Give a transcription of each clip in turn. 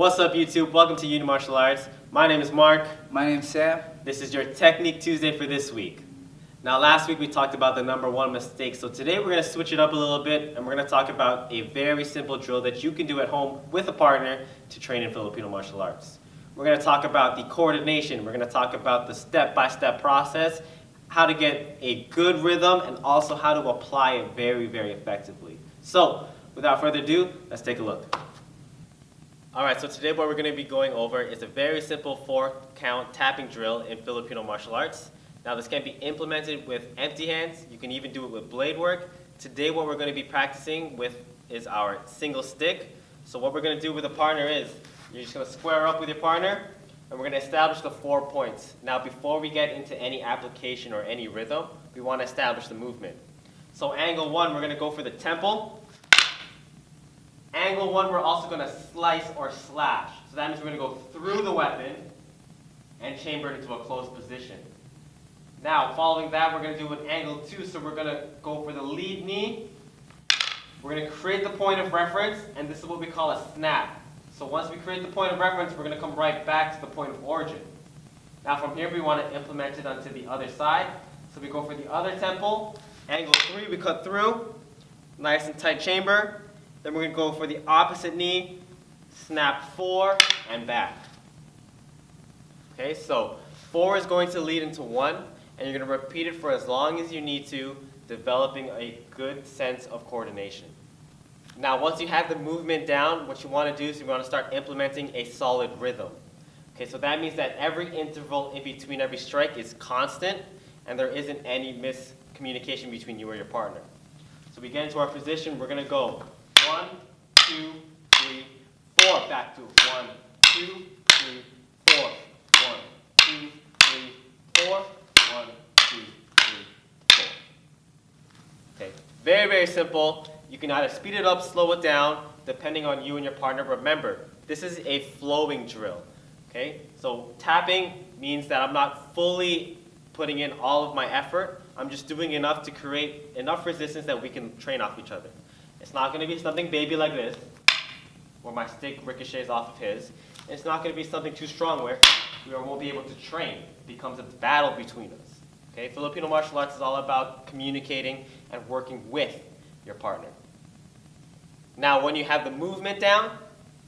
What's up, YouTube? Welcome to Untitled Martial Arts. My name is Mark. My name's Sam. This is your Technique Tuesday for this week. Now, last week we talked about the #1 mistake, so today we're going to switch it up a little bit and we're going to talk about a very simple drill that you can do at home with a partner to train in Filipino martial arts. We're going to talk about the coordination, we're going to talk about the step-by-step process, how to get a good rhythm, and also how to apply it very, very effectively. So, without further ado, let's take a look. Alright, so today what we're going to be going over is a very simple 4-count tapping drill in Filipino martial arts. Now this can be implemented with empty hands, you can even do it with blade work. Today what we're going to be practicing with is our single stick. So what we're going to do with a partner is, you're just going to square up with your partner, and we're going to establish the 4 points. Now before we get into any application or any rhythm, we want to establish the movement. So angle 1, we're going to go for the temple. Angle 1, we're also going to slice or slash. So that means we're going to go through the weapon and chamber it into a closed position. Now, following that, we're going to do an angle 2. So we're going to go for the lead knee. We're going to create the point of reference, and this is what we call a snap. So once we create the point of reference, we're going to come right back to the point of origin. Now from here, we want to implement it onto the other side. So we go for the other temple. Angle 3, we cut through. Nice and tight chamber. Then we're going to go for the opposite knee, snap 4, and back. Okay, so 4 is going to lead into 1, and you're going to repeat it for as long as you need to, developing a good sense of coordination. Now, once you have the movement down, what you want to do is you want to start implementing a solid rhythm. Okay, so that means that every interval in between every strike is constant, and there isn't any miscommunication between you or your partner. So we get into our position, we're going to go 1, 2, 3, 4. Back to 1, 2, 3, 4. 1, 2, 3, 4. 1, 2, 3, 4. Okay, very, very simple. You can either speed it up, slow it down, depending on you and your partner. Remember, this is a flowing drill. Okay, so tapping means that I'm not fully putting in all of my effort. I'm just doing enough to create enough resistance that we can train off each other. It's not going to be something baby like this, where my stick ricochets off of his. It's not going to be something too strong where we won't be able to train. It becomes a battle between us. Okay? Filipino martial arts is all about communicating and working with your partner. Now when you have the movement down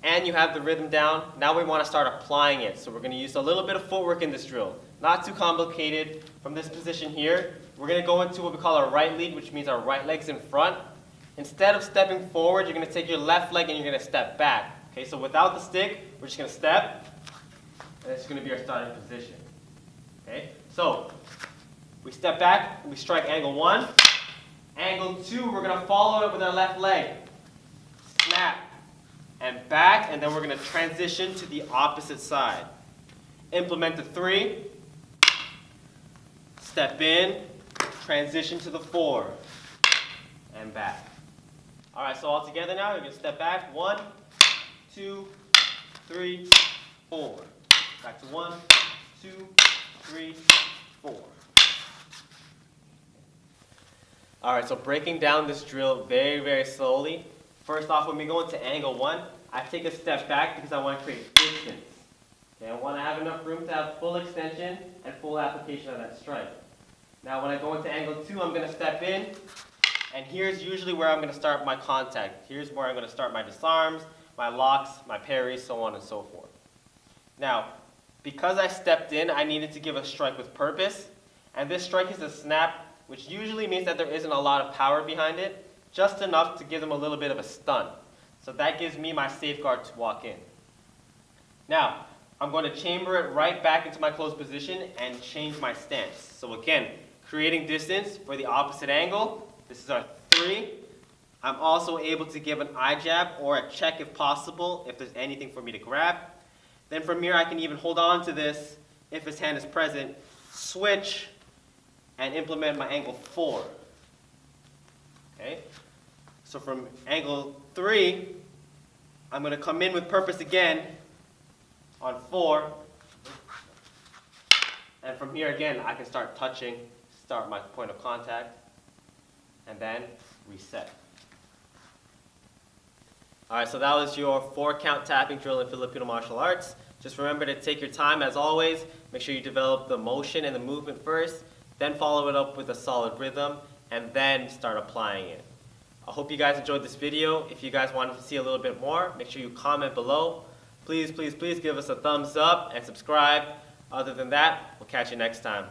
and you have the rhythm down, now we want to start applying it. So we're going to use a little bit of footwork in this drill. Not too complicated. From this position here, we're going to go into what we call our right lead, which means our right leg's in front. Instead of stepping forward, you're going to take your left leg and you're going to step back. Okay, so without the stick, we're just going to step, and it's going to be our starting position. Okay, so we step back, we strike angle 1. Angle 2, we're going to follow it with our left leg. Snap, and back, and then we're going to transition to the opposite side. Implement the 3. Step in, transition to the 4, and back. Alright, so all together now, you're going to step back. 1, 2, 3, 4. Back to 1, 2, 3, 4. Alright, so breaking down this drill very, very slowly. First off, when we go into angle 1, I take a step back because I want to create distance. Okay, I want to have enough room to have full extension and full application of that strike. Now when I go into angle 2, I'm going to step in. And here's usually where I'm going to start my contact. Here's where I'm going to start my disarms, my locks, my parries, so on and so forth. Now, because I stepped in, I needed to give a strike with purpose. And this strike is a snap, which usually means that there isn't a lot of power behind it, just enough to give them a little bit of a stun. So that gives me my safeguard to walk in. Now, I'm going to chamber it right back into my closed position and change my stance. So again, creating distance for the opposite angle. This is our 3. I'm also able to give an eye jab or a check if possible, if there's anything for me to grab. Then from here I can even hold on to this if his hand is present, switch, and implement my angle 4. Okay? So from angle 3, I'm going to come in with purpose again on 4. And from here again, I can start touching, start my point of contact, and then reset. Alright, so that was your 4-count tapping drill in Filipino martial arts. Just remember to take your time as always. Make sure you develop the motion and the movement first, then follow it up with a solid rhythm, and then start applying it. I hope you guys enjoyed this video. If you guys wanted to see a little bit more, make sure you comment below. Please, please, please give us a thumbs up and subscribe. Other than that, we'll catch you next time.